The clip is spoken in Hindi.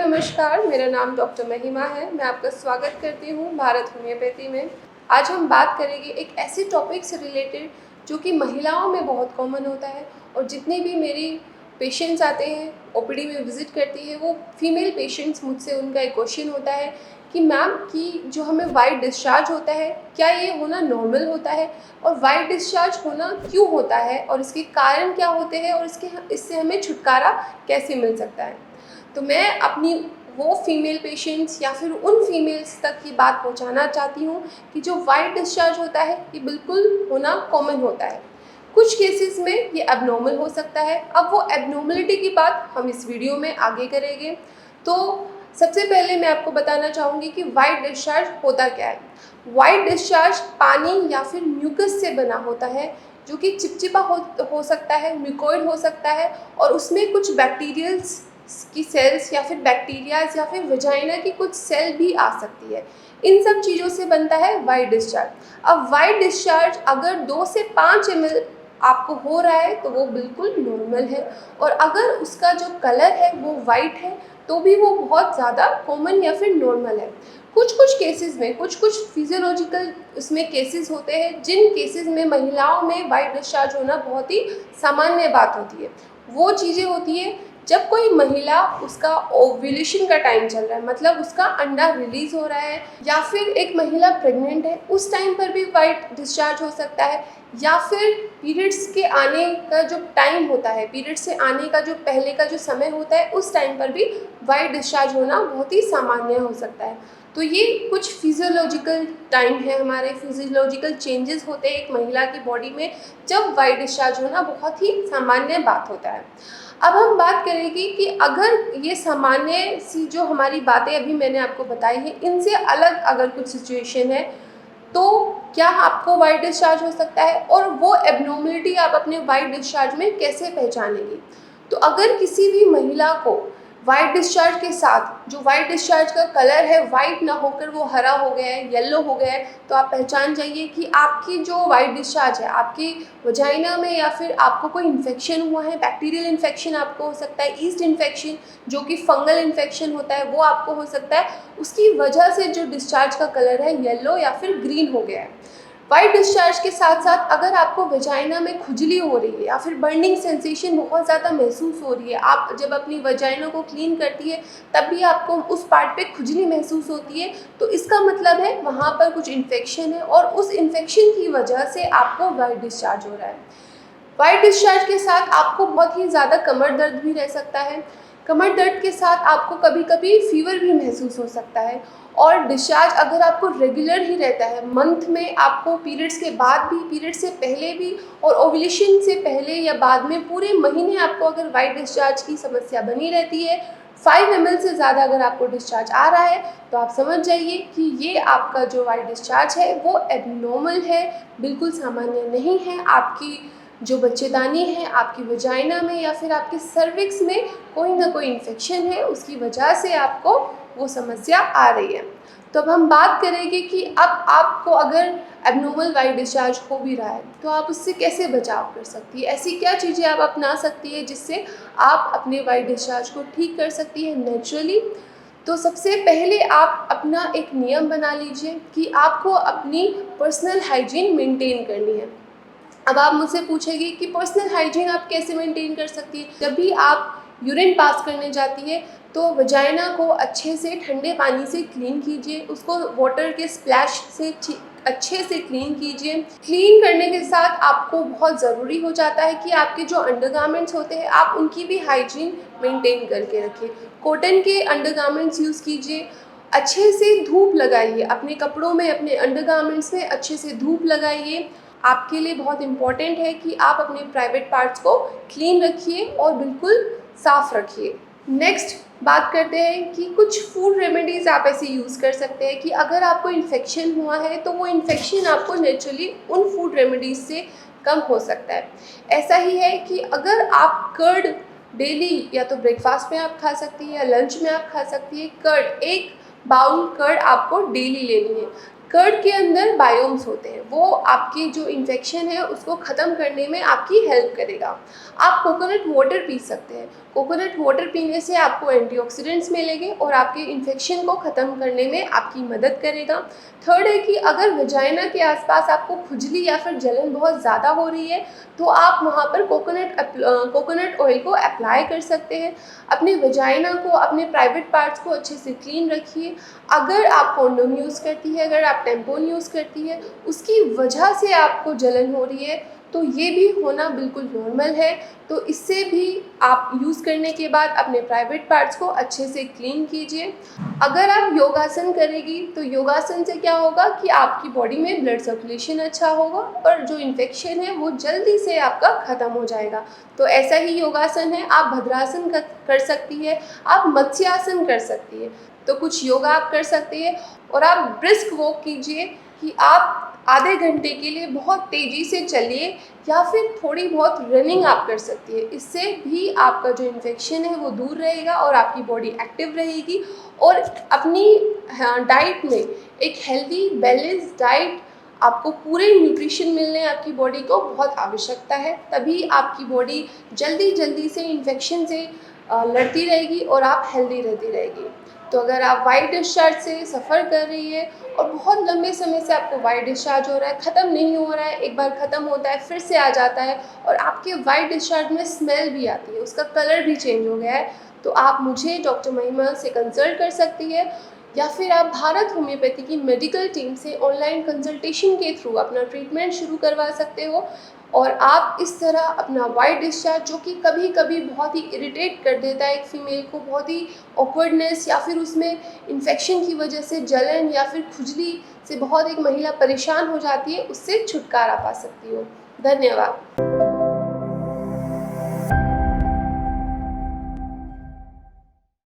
नमस्कार, मेरा नाम डॉक्टर महिमा है। मैं आपका स्वागत करती हूँ भारत होम्योपैथी में। आज हम बात करेंगे एक ऐसे टॉपिक से रिलेटेड जो कि महिलाओं में बहुत कॉमन होता है और जितने भी मेरी पेशेंट्स आते हैं, ओपीडी में विज़िट करती है, वो फीमेल पेशेंट्स मुझसे उनका एक क्वेश्चन होता है कि मैम कि जो हमें वाइट डिस्चार्ज होता है, क्या ये होना नॉर्मल होता है और वाइट डिस्चार्ज होना क्यों होता है और इसके कारण क्या होते हैं और इससे हमें छुटकारा कैसे मिल सकता है। तो मैं अपनी वो फीमेल पेशेंट्स या फिर उन फीमेल्स तक ये बात पहुंचाना चाहती हूँ कि जो वाइट डिस्चार्ज होता है ये बिल्कुल होना कॉमन होता है। कुछ केसेस में ये एबनॉर्मल हो सकता है। अब वो एबनॉर्मलिटी की बात हम इस वीडियो में आगे करेंगे। तो सबसे पहले मैं आपको बताना चाहूँगी कि वाइट डिस्चार्ज होता क्या है। वाइट डिस्चार्ज पानी या फिर म्यूकस से बना होता है जो कि चिपचिपा हो सकता है, म्यूकोइड हो सकता है और उसमें कुछ बैक्टीरियल्स की सेल्स या फिर बैक्टीरियाज या फिर वजाइना की कुछ सेल भी आ सकती है। इन सब चीज़ों से बनता है वाइट डिस्चार्ज। अब वाइट डिस्चार्ज अगर 2 से 5 ml आपको हो रहा है तो वो बिल्कुल नॉर्मल है और अगर उसका जो कलर है वो वाइट है तो भी वो बहुत ज़्यादा कॉमन या फिर नॉर्मल है। कुछ केसेस में कुछ फिजियोलॉजिकल उसमें केसेस होते हैं जिन केसेस में महिलाओं में वाइट डिस्चार्ज होना बहुत ही सामान्य बात होती है। वो चीज़ें होती है जब कोई महिला उसका ओव्यूलेशन का टाइम चल रहा है, मतलब उसका अंडा रिलीज हो रहा है, या फिर एक महिला प्रेग्नेंट है उस टाइम पर भी वाइट डिस्चार्ज हो सकता है, या फिर पीरियड्स के आने का जो टाइम होता है, पीरियड्स से आने का जो पहले का जो समय होता है उस टाइम पर भी वाइट डिस्चार्ज होना बहुत ही सामान्य हो सकता है। तो ये कुछ फिजियोलॉजिकल टाइम है, हमारे फिजियोलॉजिकल चेंजेस होते हैं एक महिला की बॉडी में जब वाइट डिस्चार्ज होना बहुत ही सामान्य बात होता है। अब हम बात करेंगे कि अगर ये सामान्य सी जो हमारी बातें अभी मैंने आपको बताई हैं इनसे अलग अगर कुछ सिचुएशन है तो क्या आपको वाइट डिस्चार्ज हो सकता है और वो एबनॉर्मलिटी आप अपने वाइट डिस्चार्ज में कैसे पहचानेंगी। तो अगर किसी भी महिला को वाइट डिस्चार्ज के साथ जो वाइट डिस्चार्ज का कलर है वाइट ना होकर वो हरा हो गया है, येलो हो गया है, तो आप पहचान जाइए कि आपकी जो वाइट डिस्चार्ज है आपकी वजाइना में या फिर आपको कोई इन्फेक्शन हुआ है, बैक्टीरियल इन्फेक्शन आपको हो सकता है, ईस्ट इन्फेक्शन जो कि फंगल इन्फेक्शन होता है वो आपको हो सकता है, उसकी वजह से जो डिस्चार्ज का कलर है येलो या फिर ग्रीन हो गया है। वाइट डिस्चार्ज के साथ साथ अगर आपको वजाइना में खुजली हो रही है या फिर बर्निंग सेंसेशन बहुत ज़्यादा महसूस हो रही है, आप जब अपनी वजाइना को क्लीन करती है तब भी आपको उस पार्ट पे खुजली महसूस होती है, तो इसका मतलब है वहाँ पर कुछ इन्फेक्शन है और उस इन्फेक्शन की वजह से आपको वाइट डिस्चार्ज हो रहा है। वाइट डिस्चार्ज के साथ आपको बहुत ही ज़्यादा कमर दर्द भी रह सकता है। कमर दर्द के साथ आपको कभी कभी फीवर भी महसूस हो सकता है और डिस्चार्ज अगर आपको रेगुलर ही रहता है, मंथ में आपको पीरियड्स के बाद भी, पीरियड से पहले भी और ओव्यूलेशन से पहले या बाद में पूरे महीने आपको अगर वाइट डिस्चार्ज की समस्या बनी रहती है, 5 ml से ज़्यादा अगर आपको डिस्चार्ज आ रहा है तो आप समझ जाइए कि ये आपका जो वाइट डिस्चार्ज है वो एबनॉर्मल है, बिल्कुल सामान्य नहीं है। आपकी जो बच्चेदानी है, आपकी वजाइना में या फिर आपके सर्विक्स में कोई ना कोई इन्फेक्शन है, उसकी वजह से आपको वो समस्या आ रही है। तो अब हम बात करेंगे कि अब आपको अगर एबनॉर्मल वाइट डिस्चार्ज हो भी रहा है तो आप उससे कैसे बचाव कर सकती है, ऐसी क्या चीज़ें आप अपना सकती है जिससे आप अपने वाइट डिस्चार्ज को ठीक कर सकती है नेचुरली। तो सबसे पहले आप अपना एक नियम बना लीजिए कि आपको अपनी पर्सनल हाइजीन मेंटेन करनी है। अब आप मुझसे पूछेंगे कि पर्सनल हाइजीन आप कैसे मेंटेन कर सकती है। जब भी आप यूरिन पास करने जाती है तो वजाइना को अच्छे से ठंडे पानी से क्लीन कीजिए, उसको वाटर के स्प्लैश से अच्छे से क्लीन कीजिए। क्लीन करने के साथ आपको बहुत ज़रूरी हो जाता है कि आपके जो अंडरगारमेंट्स होते हैं आप उनकी भी हाइजीन मेंटेन करके रखिए। कॉटन के अंडरगारमेंट्स यूज़ कीजिए, अच्छे से धूप लगाइए अपने कपड़ों में, अपने अंडरगारमेंट्स में अच्छे से धूप लगाइए। आपके लिए बहुत इम्पॉर्टेंट है कि आप अपने प्राइवेट पार्ट्स को क्लीन रखिए और बिल्कुल साफ़ रखिए। नेक्स्ट बात करते हैं कि कुछ फूड रेमेडीज़ आप ऐसे यूज़ कर सकते हैं कि अगर आपको इन्फेक्शन हुआ है तो वो इन्फेक्शन आपको नेचुरली उन फूड रेमेडीज़ से कम हो सकता है। ऐसा ही है कि अगर आप कर्ड डेली या तो ब्रेकफास्ट में आप खा सकती हैं या लंच में आप खा सकती हैं, कर्ड एक बाउल कर्ड आपको डेली लेनी है। कर्ड के अंदर बायोम्स होते हैं, वो आपकी जो इन्फेक्शन है उसको ख़त्म करने में आपकी हेल्प करेगा। आप कोकोनट वाटर पी सकते हैं। कोकोनट वाटर पीने से आपको एंटीऑक्सीडेंट्स मिलेंगे और आपके इन्फेक्शन को ख़त्म करने में आपकी मदद करेगा। थर्ड है कि अगर वजाइना के आसपास आपको खुजली या फिर जलन बहुत ज़्यादा हो रही है तो आप वहाँ पर कोकोनट ऑयल को अप्लाई कर सकते हैं। अपने वजाइना को, अपने प्राइवेट पार्ट्स को अच्छे से क्लीन रखिए। अगर आप कॉन्डोम यूज़ करती है, अगर आप टैम्पून यूज़ करती है, उसकी वजह से आपको जलन हो रही है तो ये भी होना बिल्कुल नॉर्मल है। तो इससे भी आप यूज़ करने के बाद अपने प्राइवेट पार्ट्स को अच्छे से क्लीन कीजिए। अगर आप योगासन करेगी तो योगासन से क्या होगा कि आपकी बॉडी में ब्लड सर्कुलेशन अच्छा होगा और जो इन्फेक्शन है वो जल्दी से आपका ख़त्म हो जाएगा। तो ऐसा ही योगासन है, आप भद्रासन कर सकती है, आप मत्स्यासन कर सकती है। तो कुछ योगा आप कर सकती है और आप ब्रिस्क वॉक कीजिए कि आप आधे घंटे के लिए बहुत तेज़ी से चलिए या फिर थोड़ी बहुत रनिंग आप कर सकती है। इससे भी आपका जो इन्फेक्शन है वो दूर रहेगा और आपकी बॉडी एक्टिव रहेगी। और अपनी डाइट में एक हेल्दी बैलेंस डाइट, आपको पूरे न्यूट्रिशन मिलने आपकी बॉडी को बहुत आवश्यकता है, तभी आपकी बॉडी जल्दी से इन्फेक्शन से लड़ती रहेगी और आप हेल्दी रहती रहेगी। तो अगर आप वाइट डिस्चार्ज से सफ़र कर रही है और बहुत लंबे समय से आपको वाइट डिस्चार्ज हो रहा है, ख़त्म नहीं हो रहा है, एक बार ख़त्म होता है फिर से आ जाता है और आपके वाइट डिस्चार्ज में स्मेल भी आती है, उसका कलर भी चेंज हो गया है, तो आप मुझे डॉक्टर महिमा से कंसल्ट कर सकती है या फिर आप भारत होम्योपैथी की मेडिकल टीम से ऑनलाइन कंसल्टेशन के थ्रू अपना ट्रीटमेंट शुरू करवा सकते हो। और आप इस तरह अपना वाइट डिस्चार्ज, जो कि कभी कभी बहुत ही इरिटेट कर देता है एक फ़ीमेल को, बहुत ही ऑकवर्डनेस या फिर उसमें इन्फेक्शन की वजह से जलन या फिर खुजली से बहुत एक महिला परेशान हो जाती है, उससे छुटकारा पा सकती हो। धन्यवाद।